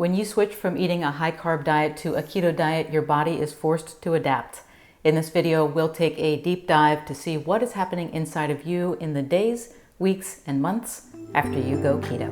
When you switch from eating a high-carb diet to a keto diet, your body is forced to adapt. In this video, we'll take a deep dive to see what is happening inside of you in the days, weeks, and months after you go keto.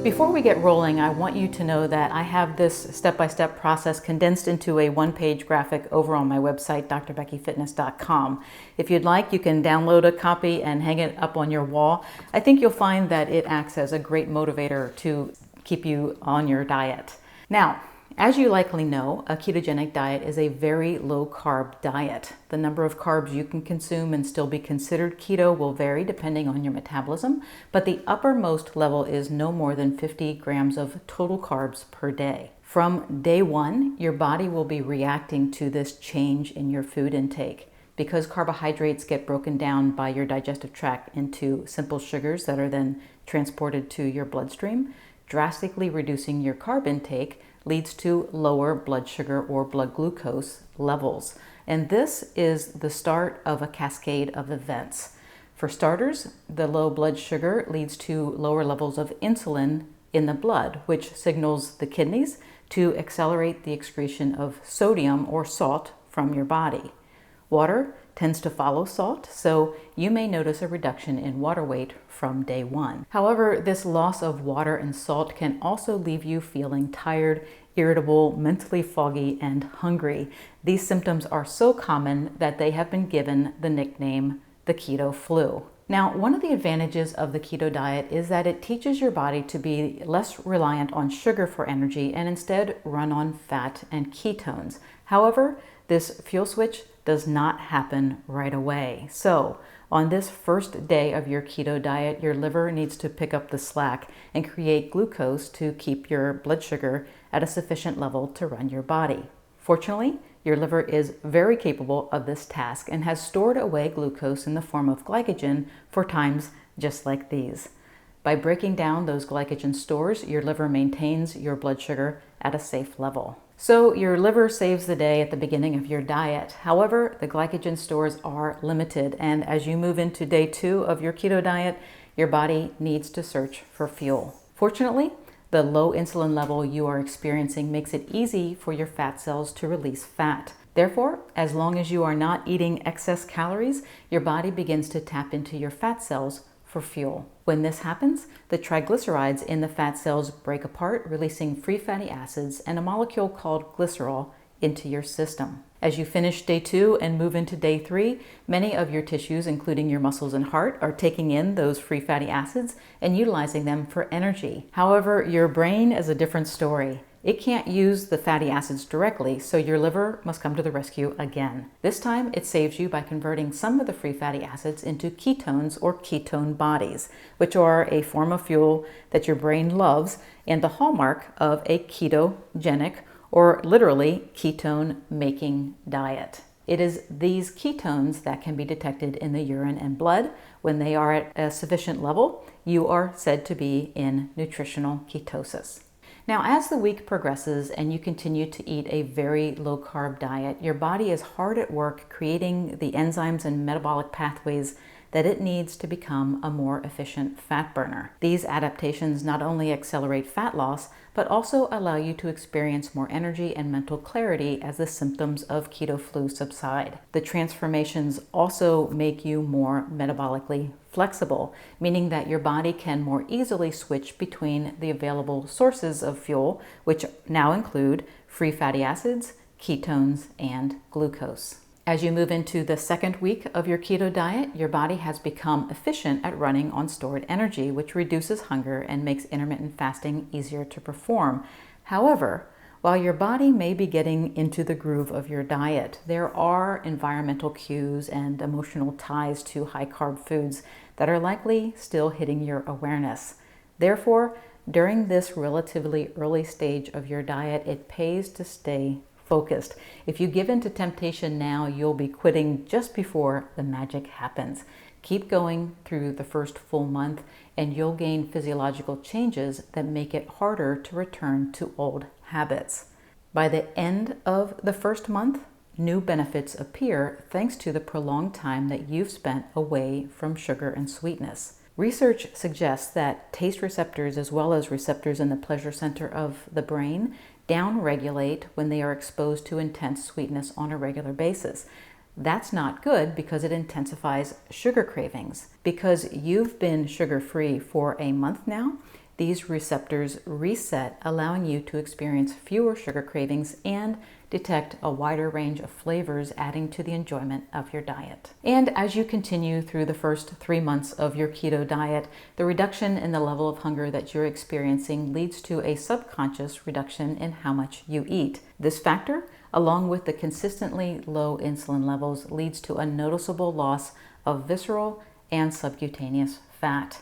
Before we get rolling, I want you to know that I have this step-by-step process condensed into a one-page graphic over on my website, drbeckyfitness.com. If you'd like, you can download a copy and hang it up on your wall. I think you'll find that it acts as a great motivator to keep you on your diet. Now, as you likely know, a ketogenic diet is a very low-carb diet. The number of carbs you can consume and still be considered keto will vary depending on your metabolism, but the uppermost level is no more than 50 grams of total carbs per day. From day one, your body will be reacting to this change in your food intake. Because carbohydrates get broken down by your digestive tract into simple sugars that are then transported to your bloodstream, drastically reducing your carb intake leads to lower blood sugar or blood glucose levels. And this is the start of a cascade of events. For starters, the low blood sugar leads to lower levels of insulin in the blood, which signals the kidneys to accelerate the excretion of sodium or salt from your body. Water tends to follow salt, so you may notice a reduction in water weight from day one. However, this loss of water and salt can also leave you feeling tired, irritable, mentally foggy, and hungry. These symptoms are so common that they have been given the nickname the keto flu. Now, one of the advantages of the keto diet is that it teaches your body to be less reliant on sugar for energy and instead run on fat and ketones. However, this fuel switch does not happen right away. So, on this first day of your keto diet, your liver needs to pick up the slack and create glucose to keep your blood sugar at a sufficient level to run your body. Fortunately, your liver is very capable of this task and has stored away glucose in the form of glycogen for times just like these. By breaking down those glycogen stores, your liver maintains your blood sugar at a safe level. So your liver saves the day at the beginning of your diet. However, the glycogen stores are limited, and as you move into day 2 of your keto diet, your body needs to search for fuel. Fortunately, the low insulin level you are experiencing makes it easy for your fat cells to release fat. Therefore, as long as you are not eating excess calories, your body begins to tap into your fat cells for fuel. When this happens, the triglycerides in the fat cells break apart, releasing free fatty acids and a molecule called glycerol into your system. As you finish day 2 and move into day 3, many of your tissues, including your muscles and heart, are taking in those free fatty acids and utilizing them for energy. However, your brain is a different story. It can't use the fatty acids directly, so your liver must come to the rescue again. This time, it saves you by converting some of the free fatty acids into ketones or ketone bodies, which are a form of fuel that your brain loves and the hallmark of a ketogenic or literally ketone-making diet. It is these ketones that can be detected in the urine and blood. When they are at a sufficient level, you are said to be in nutritional ketosis. Now, as the week progresses and you continue to eat a very low-carb diet, your body is hard at work creating the enzymes and metabolic pathways that it needs to become a more efficient fat burner. These adaptations not only accelerate fat loss, but also allow you to experience more energy and mental clarity as the symptoms of keto flu subside. The transformations also make you more metabolically flexible, meaning that your body can more easily switch between the available sources of fuel, which now include free fatty acids, ketones, and glucose. As you move into the second week of your keto diet, your body has become efficient at running on stored energy, which reduces hunger and makes intermittent fasting easier to perform. However, while your body may be getting into the groove of your diet, there are environmental cues and emotional ties to high-carb foods that are likely still hitting your awareness. Therefore, during this relatively early stage of your diet, it pays to stay focused. If you give in to temptation now, you'll be quitting just before the magic happens. Keep going through the first full month and you'll gain physiological changes that make it harder to return to old habits. By the end of the first month, new benefits appear thanks to the prolonged time that you've spent away from sugar and sweetness. Research suggests that taste receptors, as well as receptors in the pleasure center of the brain, downregulate when they are exposed to intense sweetness on a regular basis. That's not good because it intensifies sugar cravings. Because you've been sugar-free for a month now, these receptors reset, allowing you to experience fewer sugar cravings and detect a wider range of flavors, adding to the enjoyment of your diet. And as you continue through the first 3 months of your keto diet, the reduction in the level of hunger that you're experiencing leads to a subconscious reduction in how much you eat. This factor, along with the consistently low insulin levels, leads to a noticeable loss of visceral and subcutaneous fat.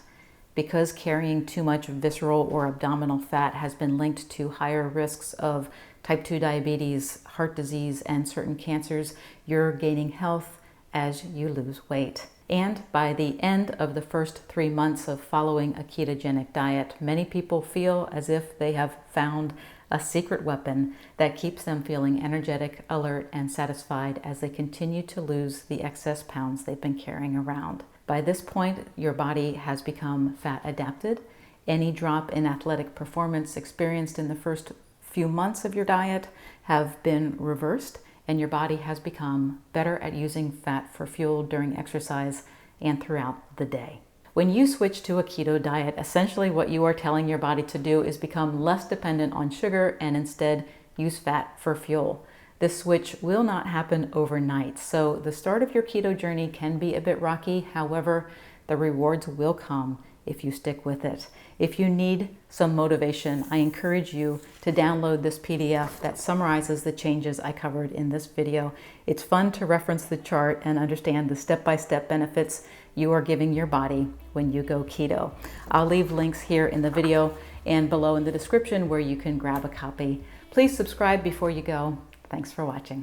Because carrying too much visceral or abdominal fat has been linked to higher risks of type 2 diabetes, heart disease, and certain cancers, you're gaining health as you lose weight. And by the end of the first 3 months of following a ketogenic diet, many people feel as if they have found a secret weapon that keeps them feeling energetic, alert, and satisfied as they continue to lose the excess pounds they've been carrying around. By this point, your body has become fat adapted. Any drop in athletic performance experienced in the first few months of your diet have been reversed, and your body has become better at using fat for fuel during exercise and throughout the day. When you switch to a keto diet, essentially what you are telling your body to do is become less dependent on sugar and instead use fat for fuel. This switch will not happen overnight, so the start of your keto journey can be a bit rocky. However, the rewards will come if you stick with it. If you need some motivation, I encourage you to download this PDF that summarizes the changes I covered in this video. It's fun to reference the chart and understand the step-by-step benefits you are giving your body when you go keto. I'll leave links here in the video and below in the description where you can grab a copy. Please subscribe before you go. Thanks for watching.